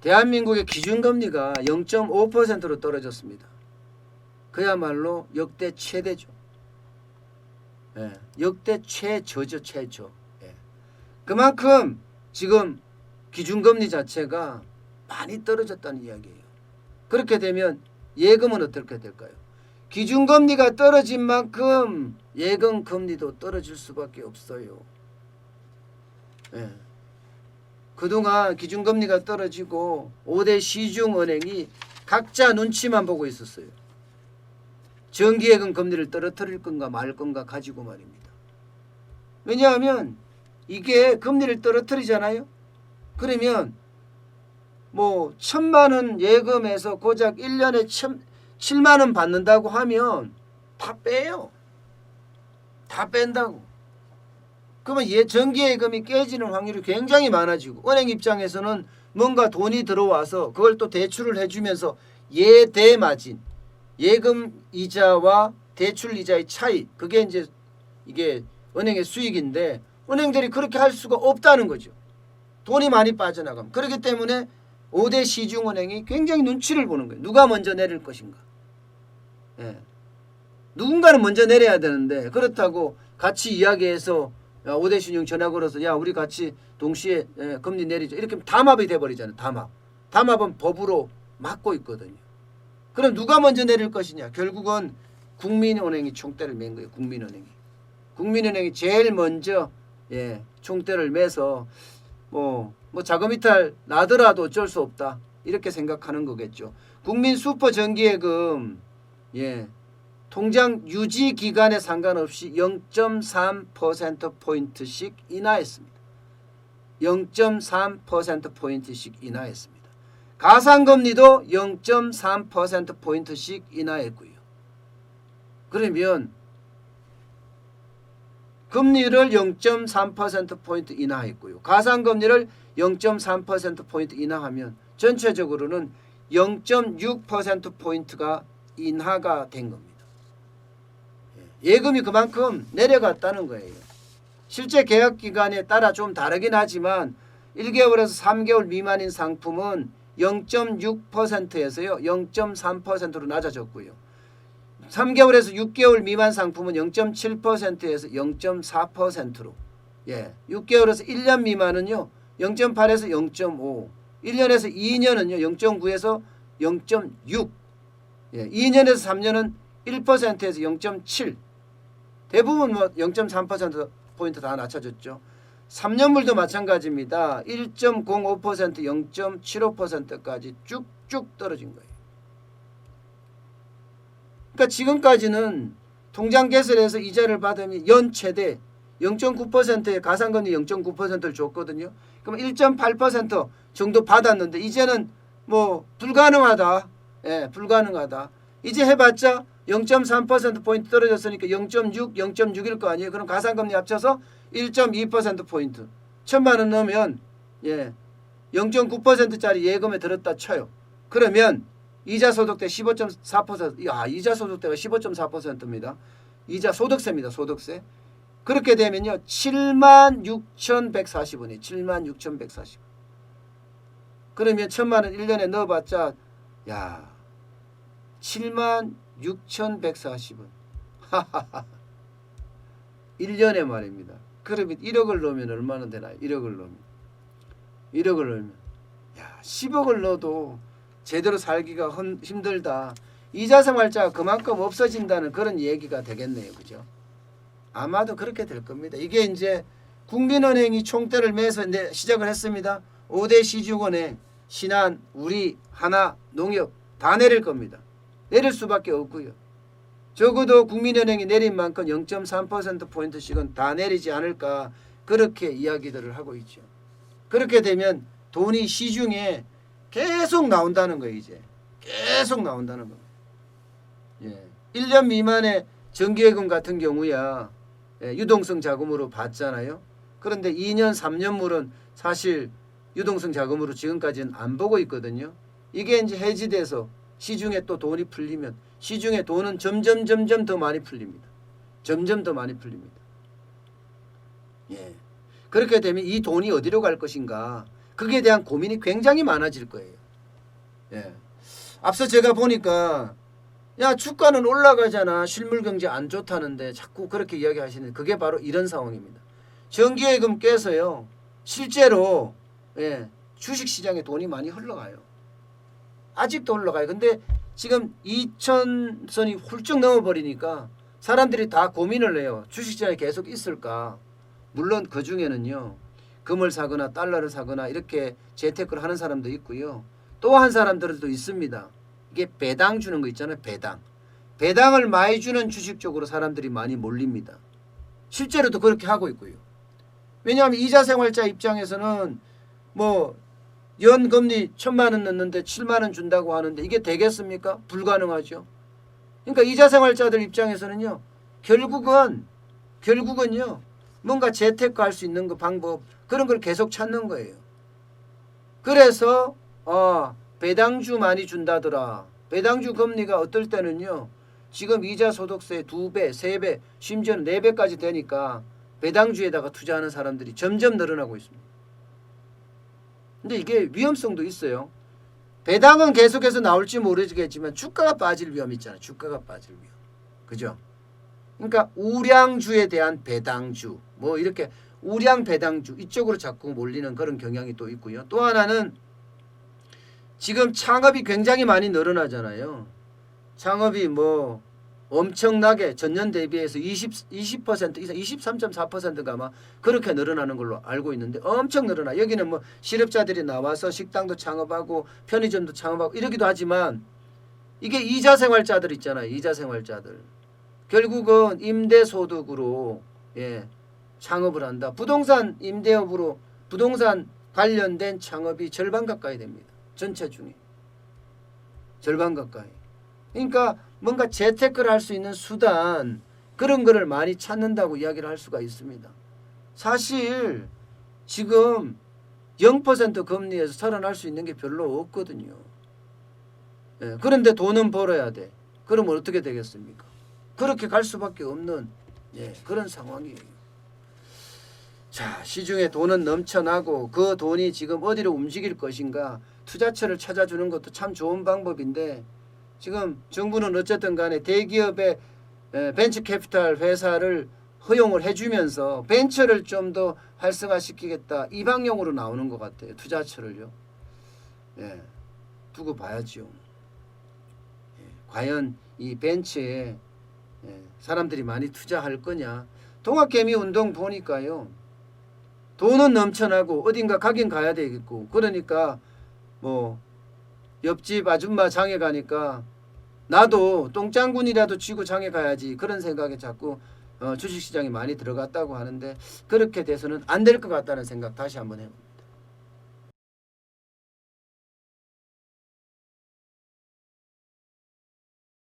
대한민국의 기준금리가 0.5%로 떨어졌습니다. 그야말로 역대 최대죠. 예, 역대 최저죠, 최저. 예. 그만큼 지금 기준금리 자체가 많이 떨어졌다는 이야기예요. 그렇게 되면 예금은 어떻게 될까요? 기준금리가 떨어진 만큼 예금금리도 떨어질 수밖에 없어요. 예. 그동안 기준금리가 떨어지고 5대 시중은행이 각자 눈치만 보고 있었어요. 정기예금 금리를 떨어뜨릴 건가 말 건가 가지고 말입니다. 왜냐하면 이게 금리를 떨어뜨리잖아요. 그러면 뭐 1,000만 원 예금에서 고작 1년에 7만 원 받는다고 하면 다 빼요. 다 뺀다고. 그러면 정기예금이 깨지는 확률이 굉장히 많아지고 은행 입장에서는 뭔가 돈이 들어와서 그걸 또 대출을 해주면서 예대마진 예금 이자와 대출 이자의 차이 그게 이제 이게 은행의 수익인데 은행들이 그렇게 할 수가 없다는 거죠. 돈이 많이 빠져나가면. 그렇기 때문에 5대 시중은행이 굉장히 눈치를 보는 거예요. 누가 먼저 내릴 것인가. 예. 누군가는 먼저 내려야 되는데 그렇다고 같이 이야기해서 5대 시중 전화 걸어서 야 우리 같이 동시에 금리 내리자 이렇게 담합이 돼버리잖아요. 담합은 법으로 막고 있거든요. 그럼 누가 먼저 내릴 것이냐. 결국은 국민은행이 총대를 맨 거예요. 국민은행이 제일 먼저 총대를 매서 뭐 자금 이탈 나더라도 어쩔 수 없다 이렇게 생각하는 거겠죠. 국민 슈퍼 정기예금 통장 유지 기간에 상관없이 0.3%포인트씩 인하했습니다. 0.3%포인트씩 인하했습니다. 가상금리도 0.3%포인트씩 인하했고요. 그러면 금리를 0.3%포인트 인하했고요. 가상금리를 0.3%포인트 인하하면 전체적으로는 0.6%포인트가 인하가 된 겁니다. 예금이 그만큼 내려갔다는 거예요. 실제 계약 기간에 따라 좀 다르긴 하지만 1개월에서 3개월 미만인 상품은 0.6%에서요 0.3%로 낮아졌고요. 3개월에서 6개월 미만 상품은 0.7%에서 0.4%로 6개월에서 1년 미만은요 0.8에서 0.5 1년에서 2년은요 0.9에서 0.6 2년에서 3년은 1%에서 0.7 대부분 뭐 0.3%포인트 다 낮춰졌죠. 3년물도 마찬가지입니다. 1.05% 0.75%까지 쭉쭉 떨어진 거예요. 그러니까 지금까지는 통장 개설해서 이자를 받으면 연 최대 0.9%의 가상금리 0.9%를 줬거든요. 그럼 1.8% 정도 받았는데 이제는 뭐 불가능하다. 불가능하다. 이제 해봤자 0.3%포인트 떨어졌으니까 0.6, 0.6일 거 아니에요. 그럼 가상금리 합쳐서 1.2%포인트. 1,000만 원 넣으면 0.9%짜리 예금에 들었다 쳐요. 그러면 이자 소득대 15.4%. 이자 소득대가 15.4%입니다. 이자 소득세입니다. 소득세. 그렇게 되면요. 76,140원이에요. 76,140원. 그러면 1,000만 원 1년에 넣어봤자 76,140원. 1년에 말입니다. 그러면 1억을 넣으면 얼마나 되나요? 1억을 넣으면 10억을 넣어도 제대로 살기가 힘들다. 이자 생활자가 그만큼 없어진다는 그런 얘기가 되겠네요. 그죠? 아마도 그렇게 될 겁니다. 이게 이제 국민은행이 총대를 매서 이제 시작을 했습니다. 5대 시중은행, 신한, 우리, 하나, 농협 다 내릴 겁니다. 내릴 수밖에 없고요. 적어도 국민은행이 내린 만큼 0.3%포인트씩은 다 내리지 않을까 그렇게 이야기들을 하고 있죠. 그렇게 되면 돈이 시중에 계속 나온다는 거예요. 이제 계속 나온다는 겁니다. 1년 미만의 정기예금 같은 경우야 유동성 자금으로 받잖아요. 그런데 2년 3년물은 사실 유동성 자금으로 지금까지는 안 보고 있거든요. 이게 이제 해지돼서 시중에 또 돈이 풀리면 시중에 돈은 점점 더 많이 풀립니다. 점점 더 많이 풀립니다. 그렇게 되면 이 돈이 어디로 갈 것인가 그게 대한 고민이 굉장히 많아질 거예요. 예. 앞서 제가 보니까 야 주가는 올라가잖아. 실물 경제 안 좋다는데 자꾸 그렇게 이야기하시는 그게 바로 이런 상황입니다. 정기예금 깨서요. 실제로 예, 주식시장에 돈이 많이 흘러가요. 아직도 흘러가요. 근데 지금 2000선이 훌쩍 넘어버리니까 사람들이 다 고민을 해요. 주식시장에 계속 있을까. 물론 그 중에는요. 금을 사거나 달러를 사거나 이렇게 재테크를 하는 사람도 있고요. 또 한 사람들도 있습니다. 이게 배당 주는 거 있잖아요. 배당을 많이 주는 주식 쪽으로 사람들이 많이 몰립니다. 실제로도 그렇게 하고 있고요. 왜냐하면 이자생활자 입장에서는 뭐 연금리 1,000만 원 넣는데 7만 원 준다고 하는데 이게 되겠습니까? 불가능하죠. 그러니까 이자생활자들 입장에서는요. 결국은요. 뭔가 재테크 할 수 있는 거 방법 그런 걸 계속 찾는 거예요. 그래서 배당주 많이 준다더라. 배당주 금리가 어떨 때는요. 지금 이자 소득세 2배, 3배, 심지어는 4배까지 되니까 배당주에다가 투자하는 사람들이 점점 늘어나고 있습니다. 근데 이게 위험성도 있어요. 배당은 계속해서 나올지 모르겠지만 주가가 빠질 위험이 있잖아요. 주가가 빠질 위험. 그죠? 그러니까 우량주에 대한 배당주 뭐 이렇게 우량 배당주 이쪽으로 자꾸 몰리는 그런 경향이 또 있고요. 또 하나는 지금 창업이 굉장히 많이 늘어나잖아요. 창업이 뭐 엄청나게 전년 대비해서 20% 이상 23.4%가 아마 그렇게 늘어나는 걸로 알고 있는데 엄청 늘어나. 여기는 뭐 실업자들이 나와서 식당도 창업하고 편의점도 창업하고 이러기도 하지만 이게 이자생활자들 있잖아요. 이자생활자들. 결국은 임대소득으로 창업을 한다. 부동산 임대업으로 부동산 관련된 창업이 절반 가까이 됩니다. 전체 중에. 절반 가까이. 그러니까 뭔가 재테크를 할 수 있는 수단 그런 거를 많이 찾는다고 이야기를 할 수가 있습니다. 사실 지금 0% 금리에서 살아날 수 있는 게 별로 없거든요. 그런데 돈은 벌어야 돼. 그러면 어떻게 되겠습니까? 그렇게 갈 수밖에 없는 그런 상황이에요. 자, 시중에 돈은 넘쳐나고 그 돈이 지금 어디로 움직일 것인가 투자처를 찾아주는 것도 참 좋은 방법인데 지금 정부는 어쨌든 간에 대기업의 벤처 캐피탈 회사를 허용을 해주면서 벤처를 좀 더 활성화시키겠다 이 방향으로 나오는 것 같아요. 투자처를요. 두고 봐야죠. 과연 이 벤처에 사람들이 많이 투자할 거냐. 동학개미운동 보니까요. 돈은 넘쳐나고 어딘가 가긴 가야 되겠고 그러니까 뭐 옆집 아줌마 장에 가니까 나도 똥장군이라도 쥐고 장에 가야지 그런 생각에 자꾸 주식시장에 많이 들어갔다고 하는데 그렇게 돼서는 안 될 것 같다는 생각 다시 한번 해봅니다.